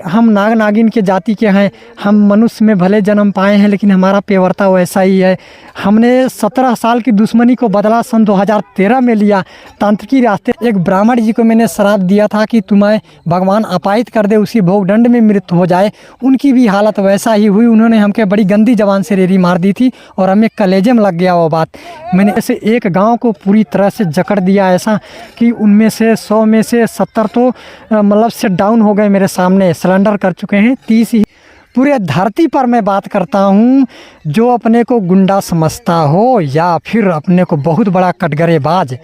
हम नाग नागिन के जाति के हैं, हम मनुष्य में भले जन्म पाए हैं लेकिन हमारा पेवरता वैसा ही है। हमने 17 साल की दुश्मनी को बदला सन 2013 में लिया तांत्रिकी रास्ते। एक ब्राह्मण जी को मैंने श्राप दिया था कि तुम्हें भगवान अपाहित कर दे, उसी भोगदंड में मृत्यु हो जाए। उनकी भी हालत वैसा ही हुई। उन्होंने हमके बड़ी गंदी जबान से रेरी मार दी थी और हमें कलेजे में लग गया वो बात। मैंने ऐसे एक गांव को पूरी तरह से जकड़ दिया, ऐसा कि उनमें से 100 में से 70 तो मतलब से डाउन हो गए, मेरे सामने सरेंडर कर चुके हैं। 30 ही पूरे धरती पर मैं बात करता हूँ, जो अपने को गुंडा समझता हो या फिर अपने को बहुत बड़ा कटघरेबाज,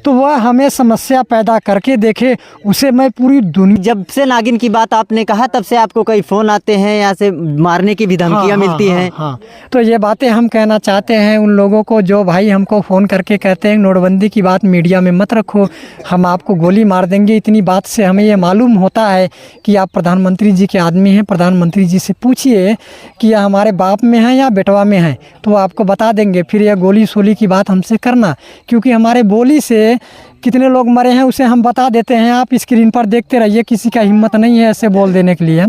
तो वह हमें समस्या पैदा करके देखे, उसे मैं पूरी दुनिया। जब से नागिन की बात आपने कहा तब से आपको कई फ़ोन आते हैं, यहाँ से मारने की भी धमकियाँ मिलती हैं। हाँ, तो ये बातें हम कहना चाहते हैं उन लोगों को जो भाई हमको फ़ोन करके कहते हैं नोटबंदी की बात मीडिया में मत रखो, हम आपको गोली मार देंगे। इतनी बात से हमें ये मालूम होता है कि आप प्रधानमंत्री जी के आदमी हैं। प्रधानमंत्री जी से पूछिए कि यह हमारे बाप में है या बेटवा में है, तो आपको बता देंगे। फिर यह गोली सोली की बात हमसे करना, क्योंकि हमारे बोली से कितने लोग मरे हैं उसे हम बता देते हैं। आप स्क्रीन पर देखते रहिए, किसी का हिम्मत नहीं है ऐसे बोल देने के लिए।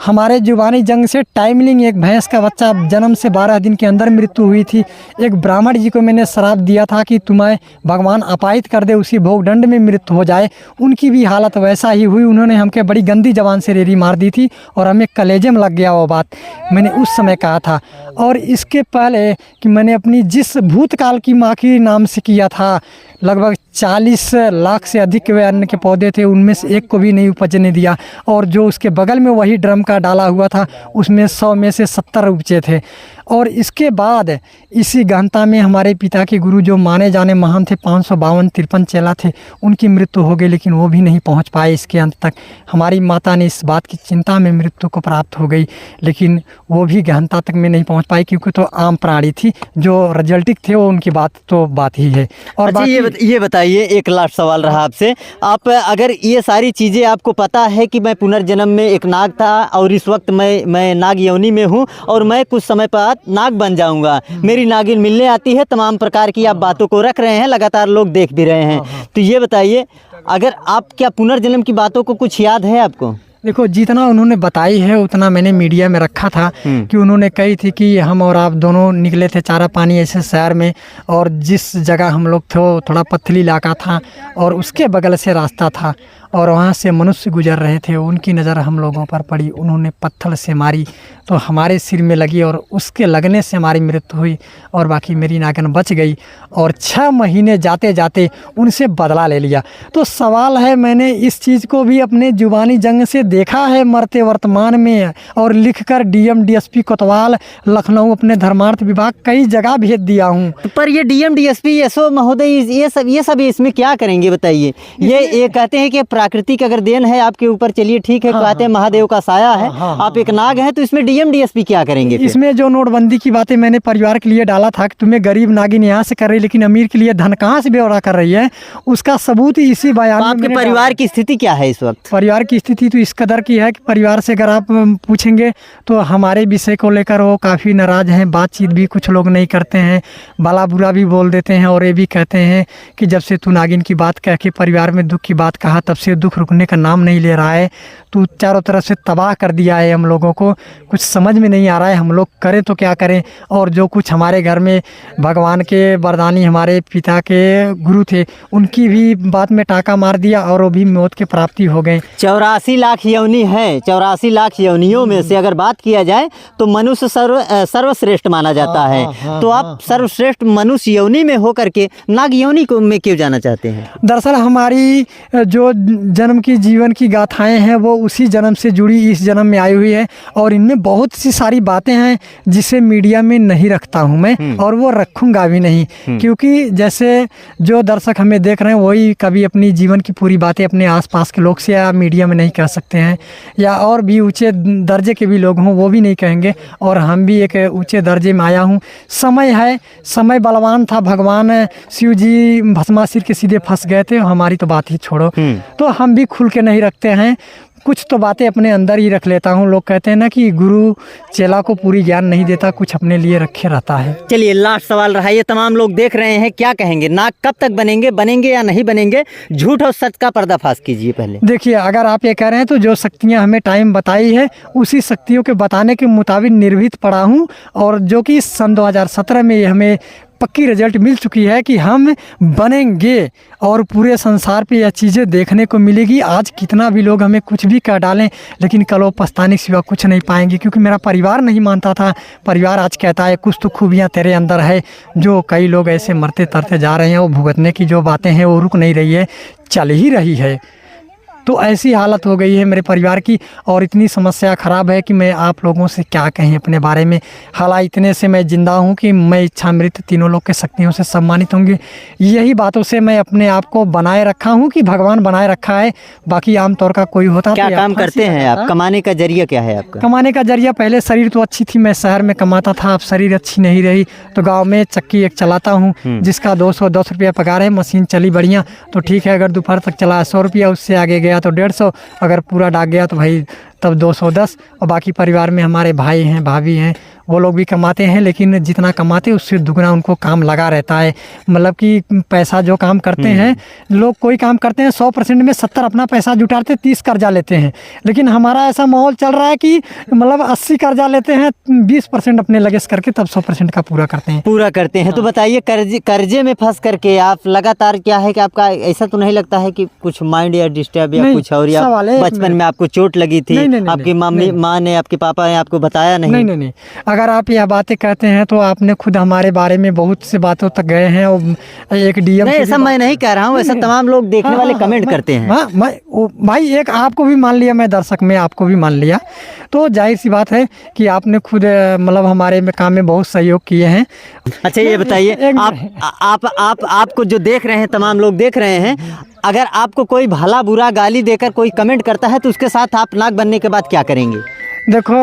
हमारे जुबानी जंग से टाइमलिंग एक भैंस का बच्चा जन्म से 12 दिन के अंदर मृत्यु हुई थी। एक ब्राह्मण जी को मैंने श्राप दिया था कि तुम्हें भगवान अपाहित कर दे, उसी भोगदंड में मृत्यु हो जाए। उनकी भी हालत वैसा ही हुई। उन्होंने हमके बड़ी गंदी जबान से रेरी मार दी थी और हमें कलेजे में लग गया वो बात। मैंने उस समय कहा था। और इसके पहले कि मैंने अपनी जिस भूतकाल की माँ के नाम से किया था, लगभग 40 लाख से अधिक के अन्न के पौधे थे, उनमें से एक को भी नहीं उपजने दिया। और जो उसके बगल में वही ड्रम का डाला हुआ था, उसमें 100 में से 70 उपजे थे। और इसके बाद इसी गहनता में हमारे पिता के गुरु जो माने जाने महान थे, 552-53 चेला थे, उनकी मृत्यु हो गई, लेकिन वो भी नहीं पहुंच पाए इसके अंत तक। हमारी माता ने इस बात की चिंता में मृत्यु को प्राप्त हो गई, लेकिन वो भी गहनता तक में नहीं पहुंच पाई, क्योंकि तो आम प्राणी थी। जो रिजल्टिक थे वो उनकी बात तो बात ही है। और अच्छा, ये बताइए, एक लास्ट सवाल रहा आपसे। आप अगर ये सारी चीज़ें आपको पता है कि मैं पुनर्जन्म में एक नाग था और इस वक्त मैं नाग योनि में हूँ और मैं कुछ समय बाद नाग बन जाऊंगा, मेरी नागिन मिलने आती है, तमाम प्रकार की आप बातों को रख रहे हैं, लगातार लोग देख भी रहे हैं, तो ये बताइए, अगर आप क्या पुनर्जन्म की बातों को कुछ याद है आपको? देखो, जितना उन्होंने बताई है उतना मैंने मीडिया में रखा था कि उन्होंने कही थी कि हम और आप दोनों निकले थे चारा पानी ऐसे शहर में, और जिस जगह हम लोग थे वो थोड़ा पथली इलाका था और उसके बगल से रास्ता था और वहाँ से मनुष्य गुजर रहे थे। उनकी नज़र हम लोगों पर पड़ी, उन्होंने पत्थर से मारी तो हमारे सिर में लगी और उसके लगने से हमारी मृत्यु हुई और बाकी मेरी नागिन बच गई। और 6 महीने जाते जाते उनसे बदला ले लिया। तो सवाल है, मैंने इस चीज़ को भी अपने जुबानी जंग से देखा है मरते वर्तमान में, और लिखकर डीएम डीएसपी कोतवाल, लखनऊ, अपने धर्मार्थ विभाग कई जगह भेज दिया हूँ। पर ये डीएम डीएसपी एसओ महोदय ये सब इसमें क्या करेंगे बताइए? ये कहते हैं कि प्राकृतिक अगर देन है आपके ऊपर, चलिए ठीक है, कहते हैं महादेव का साया है, आप एक नाग हैं, तो इसमें डीएम डीएसपी क्या करेंगे? इसमें जो नोटबंदी की बातें मैंने परिवार के लिए डाला था कि तुम्हें गरीब नागिन यहाँ से कर रही, लेकिन अमीर के लिए धन कहाँ से बेवड़ा कर रही है, उसका सबूत ही इसी बयान में। आपके परिवार की स्थिति क्या है इस वक्त? परिवार की स्थिति तो इस कदर की है कि परिवार से अगर आप पूछेंगे तो हमारे विषय को लेकर वो काफ़ी नाराज़ हैं। बातचीत भी कुछ लोग नहीं करते हैं, भला बुरा भी बोल देते हैं, और ये भी कहते हैं कि जब से तू नागिन की बात कह के परिवार में दुख की बात कहा, तब से दुख रुकने का नाम नहीं ले रहा है। तू चारों तरफ से तबाह कर दिया है हम लोगों को, कुछ समझ में नहीं आ रहा है हम लोग करें तो क्या करें। और जो कुछ हमारे घर में भगवान के वरदानी हमारे पिता के गुरु थे, उनकी भी बात में टाका मार दिया और वो भी मौत की प्राप्ति हो गए। 84 लाख योनि है, 84 लाख योनियों में से अगर बात किया जाए तो मनुष्य सर्वश्रेष्ठ माना जाता है। तो आप सर्वश्रेष्ठ मनुष्य योनि में होकर के नाग योनि को में क्यों जाना चाहते हैं? दरअसल हमारी जो जन्म की जीवन की गाथाएं हैं वो उसी जन्म से जुड़ी इस जन्म में आई हुई है, और इनमें बहुत सी सारी बातें हैं जिसे मीडिया में नहीं रखता हूं मैं, और वो रखूंगा भी नहीं, क्योंकि जैसे जो दर्शक हमें देख रहे हैं वही कभी अपनी जीवन की पूरी बातें अपने आसपास के लोग से या मीडिया में नहीं कह सकते हैं, या और भी ऊंचे दर्जे के भी लोग हों वो भी नहीं कहेंगे, और हम भी एक ऊंचे दर्जे में आया हूँ। समय है, समय बलवान था, भगवान शिव जी भस्मासुर के सीधे फंस गए थे, हमारी तो बात ही छोड़ो। तो हम भी खुल के नहीं रखते हैं, कुछ तो बातें अपने अंदर ही रख लेता हूँ। लोग कहते हैं ना कि गुरु चेला को पूरी ज्ञान नहीं देता, कुछ अपने लिए रखे रहता है। चलिए लास्ट सवाल रहा, ये तमाम लोग देख रहे हैं, क्या कहेंगे? नाग कब तक बनेंगे या नहीं बनेंगे? झूठ और सच का पर्दाफाश कीजिए पहले। देखिए, अगर आप ये कह रहे हैं तो जो शक्तियाँ हमें टाइम बताई है उसी शक्तियों के बताने के मुताबिक निर्भीत पड़ा हूँ, और जो कि सन 2017 में ये हमें पक्की रिजल्ट मिल चुकी है कि हम बनेंगे और पूरे संसार पे यह चीज़ें देखने को मिलेगी। आज कितना भी लोग हमें कुछ भी कह डालें, लेकिन कल वो पछताने के सिवा कुछ नहीं पाएंगे, क्योंकि मेरा परिवार नहीं मानता था। परिवार आज कहता है कुछ तो खूबियाँ तेरे अंदर है। जो कई लोग ऐसे मरते तरते जा रहे हैं, वो भुगतने की जो बातें हैं वो रुक नहीं रही है, चल ही रही है। तो ऐसी हालत हो गई है मेरे परिवार की, और इतनी समस्या ख़राब है कि मैं आप लोगों से क्या कहें अपने बारे में। हालांकि इतने से मैं ज़िंदा हूँ कि मैं इच्छामृत तीनों लोग के शक्तियों से सम्मानित होंगे। यही बातों से मैं अपने आप को बनाए रखा हूँ कि भगवान बनाए रखा है। बाकी आमतौर का कोई होता क्या काम करते हैं आप? कमाने का जरिया क्या है आपका? कमाने का जरिया, पहले शरीर तो अच्छी थी, मैं शहर में कमाता था। अब शरीर अच्छी नहीं रही तो गाँव में चक्की एक चलाता हूँ, जिसका 210 रुपया पगार है। मशीन चली बढ़िया तो ठीक है, अगर दोपहर तक चला 100 रुपया, उससे आगे गया तो 150, अगर पूरा डाक गया तो भाई तब 210। और बाकी परिवार में हमारे भाई हैं, भाभी हैं, वो लोग भी कमाते हैं, लेकिन जितना कमाते उससे दुगना उनको काम लगा रहता है। मतलब कि पैसा जो काम करते हैं लोग, कोई काम करते हैं 100% में 70 अपना पैसा जुटाते, 30 कर्जा लेते हैं। लेकिन हमारा ऐसा माहौल चल रहा है कि मतलब 80 कर्जा लेते हैं, 20% अपने लगेस करके तब 100% का पूरा करते हैं। तो बताइए, कर्जे में फंस करके आप लगातार, क्या है कि आपका ऐसा तो नहीं लगता है कि कुछ माइंड या डिस्टर्ब या कुछ और, या बचपन में आपको चोट लगी थी? आपकी मम्मी माँ ने, आपके पापा ने आपको बताया नहीं? नहीं। अगर आप यह बातें कहते हैं तो आपने खुद हमारे बारे में बहुत सी बातों तक गए हैं। और एक डीएम नहीं, ऐसा मैं नहीं कह रहा हूँ, ऐसा तमाम लोग देखने वाले कमेंट करते हैं। भाई एक आपको भी मान लिया, मैं दर्शक में आपको भी मान लिया, तो जाहिर सी बात है कि आपने खुद मतलब हमारे में काम में बहुत सहयोग किए हैं। अच्छा ये बताइए, आपको जो देख रहे हैं, तमाम लोग देख रहे हैं, अगर आपको कोई भला बुरा गाली देकर कोई कमेंट करता है तो उसके साथ आप नाग बनने के बाद क्या करेंगे? देखो,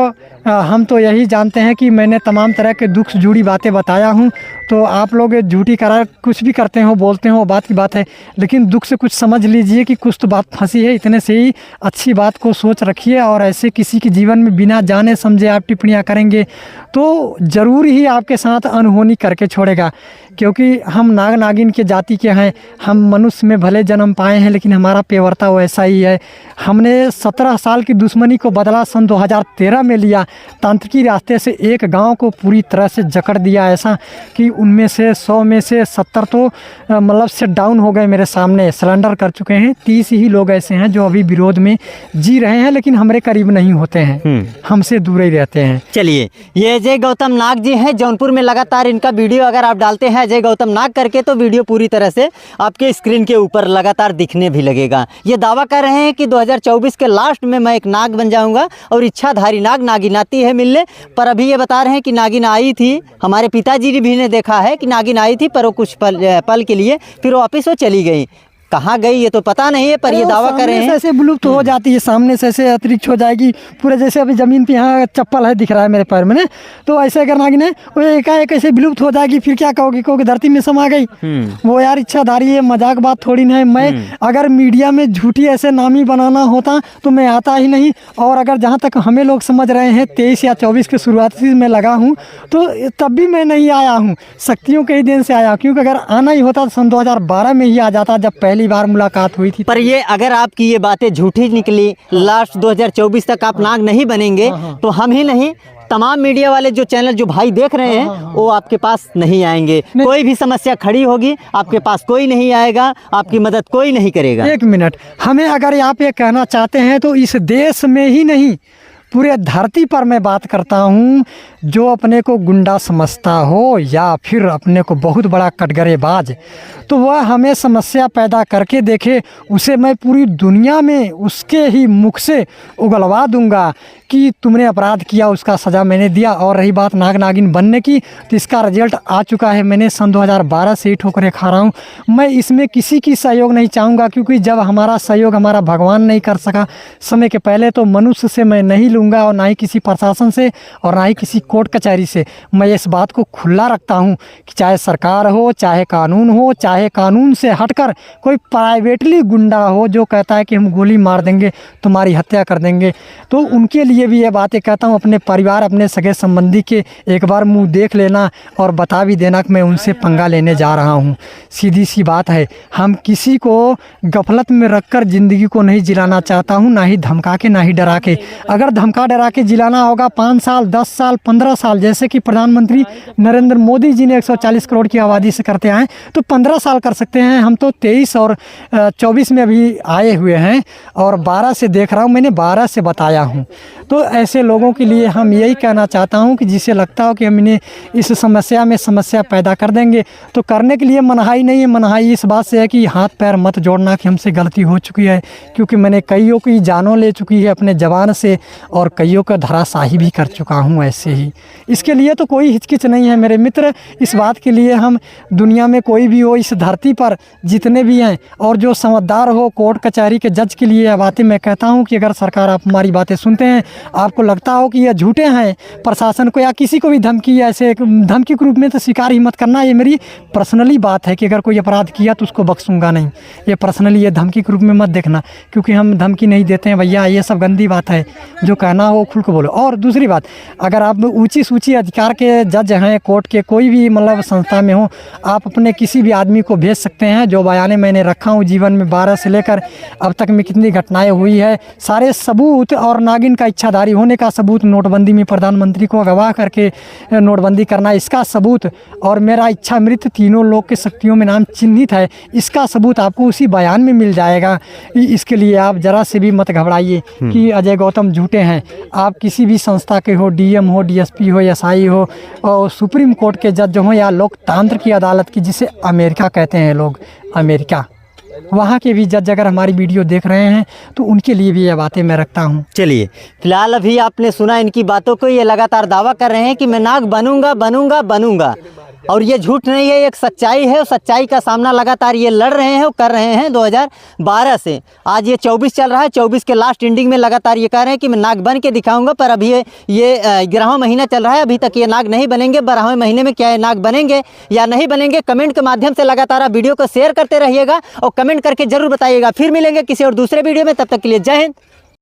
हम तो यही जानते हैं कि मैंने तमाम तरह के दुख से जुड़ी बातें बताया हूँ। तो आप लोग झूठी करार कुछ भी करते हो, बोलते हो, वो बात की बात है, लेकिन दुख से कुछ समझ लीजिए कि कुछ तो बात फंसी है। इतने से ही अच्छी बात को सोच रखिए, और ऐसे किसी के जीवन में बिना जाने समझे आप टिप्पणियाँ करेंगे तो ज़रूर ही आपके साथ अनहोनी करके छोड़ेगा। क्योंकि हम नाग नागिन के जाति के हैं, हम मनुष्य में भले जन्म पाए हैं, लेकिन हमारा पेवरता वैसा ही है। हमने 17 साल की दुश्मनी को बदला सन 2013 में लिया। तांत्रिकी रास्ते से एक गांव को पूरी तरह से जकड़ दिया, ऐसा कि उनमें से 100 में से 70 तो मतलब सेट डाउन हो गए, मेरे सामने सरेंडर कर चुके हैं। 30 ही लोग ऐसे हैं जो अभी विरोध में जी रहे हैं, लेकिन हमारे करीब नहीं होते हैं, हमसे दूर ही रहते हैं। चलिए, ये अजय गौतम नाग जी हैं जौनपुर में। लगातार इनका वीडियो अगर आप डालते हैं अजय गौतम नाग करके, तो वीडियो पूरी तरह से आपके स्क्रीन के ऊपर लगातार दिखने भी लगेगा। ये दावा कर रहे हैं कि 2024 के लास्ट में मैं एक नाग बन जाऊंगा, और इच्छाधारी नाग नागिन आती है मिलने। पर अभी ये बता रहे हैं कि नागिन आई थी, हमारे पिताजी भी ने देखा है कि नागिन आई थी, पर वो कुछ पल के लिए फिर वापस वो चली गई। कहाँ गई ये तो पता नहीं है, पर ये दावा कर रहे हैं ऐसे विलुप्त हो जाती है, सामने से ऐसे अतिरिक्त हो जाएगी पूरे। जैसे अभी ज़मीन पे यहाँ चप्पल है, दिख रहा है मेरे पैर में, तो ऐसे अगर नागिन है वो एकाएक ऐसे विलुप्त हो जाएगी, फिर क्या कहोगे? कहोगे धरती में समा गई। वो यार इच्छाधारी है, मजाक बात थोड़ी ना है। मैं अगर मीडिया में झूठी ऐसे नामी बनाना होता तो मैं आता ही नहीं। और अगर जहाँ तक हमें लोग समझ रहे हैं 23 या 24 के शुरुआती में लगा हूँ, तो तब भी मैं नहीं आया हूँ, शक्तियों के ही देन से आया। क्योंकि अगर आना ही होता तो सन 2012 में ही आ जाता, जब पहली बार मुलाकात हुई थी। पर ये अगर आपकी ये बातें झूठी निकली, लास्ट 2024 तक आप नाग नहीं बनेंगे, तो हम ही नहीं, तमाम मीडिया वाले जो चैनल जो भाई देख रहे हैं वो आपके पास नहीं आएंगे। कोई भी समस्या खड़ी होगी आपके पास कोई नहीं आएगा, आपकी मदद कोई नहीं करेगा। एक मिनट, हमें अगर आप ये कहना चाहते हैं तो इस देश में ही नहीं, पूरे धरती पर मैं बात करता हूँ, जो अपने को गुंडा समझता हो या फिर अपने को बहुत बड़ा कटघरेबाज, तो वह हमें समस्या पैदा करके देखे, उसे मैं पूरी दुनिया में उसके ही मुख से उगलवा दूंगा कि तुमने अपराध किया, उसका सज़ा मैंने दिया। और रही बात नाग नागिन बनने की, तो इसका रिजल्ट आ चुका है। मैंने सन 2012 से ही ठोकरें खा रहा हूँ। मैं इसमें किसी की सहयोग नहीं चाहूँगा, क्योंकि जब हमारा सहयोग हमारा भगवान नहीं कर सका समय के पहले, तो मनुष्य से मैं नहीं लूँगा। लूँगा और ना ही किसी प्रशासन से और ना ही किसी कोर्ट कचहरी से। मैं इस बात को खुला रखता हूँ कि चाहे सरकार हो, चाहे कानून हो, चाहे कानून से हटकर कोई प्राइवेटली गुंडा हो जो कहता है कि हम गोली मार देंगे, तुम्हारी हत्या कर देंगे, तो उनके लिए भी ये बातें कहता हूँ। अपने परिवार, अपने सगे संबंधी के एक बार मुंह देख लेना और बता भी देना कि मैं उनसे पंगा लेने जा रहा हूँ। सीधी सी बात है, हम किसी को गफलत में रखकर ज़िंदगी को नहीं जिलाना चाहता हूँ, ना ही धमका के, ना ही डरा के। अगर धमका डरा के जिलाना होगा 5 साल, 10 साल, 15 साल, जैसे कि प्रधानमंत्री नरेंद्र मोदी जी ने 140 करोड़ की आबादी से करते आए, तो 15 साल कर सकते हैं। हम तो 23 और 24 में अभी आए हुए हैं और 12 से देख रहा हूँ, मैंने 12 से बताया हूँ। तो ऐसे लोगों के लिए हम यही कहना चाहता हूँ कि जिसे लगता हो कि हम इन्हें इस समस्या में समस्या पैदा कर देंगे, तो करने के लिए मनाही नहीं है। मनाही इस बात से है कि हाथ पैर मत जोड़ना कि हमसे गलती हो चुकी है, क्योंकि मैंने कईयों की जानों ले चुकी है अपने जवान से और कईयों का धराशाही भी कर चुका हूँ ऐसे ही। इसके लिए तो कोई हिचकिच नहीं है मेरे मित्र। इस बात के लिए हम दुनिया में कोई भी हो, इस धरती पर जितने भी हैं और जो समझदार हो, कोर्ट कचहरी के जज के लिए यह बातें मैं कहता हूँ कि अगर सरकार आप हमारी बातें सुनते हैं, आपको लगता हो कि ये झूठे हैं, प्रशासन को या किसी को भी धमकी ऐसे धमकी के रूप में तो स्वीकार ही मत करना। ये मेरी पर्सनली बात है कि अगर कोई अपराध किया तो उसको बख्शूंगा नहीं। ये पर्सनली, ये धमकी के रूप में मत देखना, क्योंकि हम धमकी नहीं देते हैं भैया। ये सब गंदी बात है, जो कहना हो खुल को बोलो। और दूसरी बात, अगर आप ऊंची सूची अधिकार के जज हैं, कोर्ट के कोई भी मतलब संस्था में हो, आप अपने किसी भी आदमी को भेज सकते हैं। जो बयाने मैंने रखा हूँ जीवन में 12 से लेकर अब तक में कितनी घटनाएं हुई है, सारे सबूत और नागिन का इच्छाधारी होने का सबूत, नोटबंदी में प्रधानमंत्री को गवाह करके नोटबंदी करना इसका सबूत, और मेरा इच्छा मृत्यु तीनों लोग के शक्तियों में नाम चिन्हित है, इसका सबूत आपको उसी बयान में मिल जाएगा। इसके लिए आप ज़रा से भी मत घबराइए कि अजय गौतम झूठे हैं। आप किसी भी संस्था के हो, डीएम हो, डीएसपी हो, एसआई हो, और सुप्रीम कोर्ट के जज हो, या लोकतंत्र की अदालत की जिसे अमेरिका कहते हैं लोग, अमेरिका, वहाँ के भी जज अगर हमारी वीडियो देख रहे हैं तो उनके लिए भी ये बातें मैं रखता हूँ। चलिए, फिलहाल अभी आपने सुना इनकी बातों को। ये लगातार दावा कर रहे हैं कि मैं नाग बनूंगा बनूंगा बनूंगा, और ये झूठ नहीं है, ये एक सच्चाई है। और सच्चाई का सामना लगातार ये लड़ रहे हैं और कर रहे हैं 2012 से। आज ये 24 चल रहा है, 24 के लास्ट एंडिंग में लगातार ये कह रहे हैं कि मैं नाग बन के दिखाऊंगा। पर अभी ये 11वां महीना चल रहा है, अभी तक ये नाग नहीं बनेंगे। 12वें महीने में क्या ये नाग बनेंगे या नहीं बनेंगे, कमेंट के माध्यम से लगातार आप वीडियो को शेयर करते रहिएगा और कमेंट करके जरूर बताइएगा। फिर मिलेंगे किसी और दूसरे वीडियो में, तब तक के लिए जय हिंद,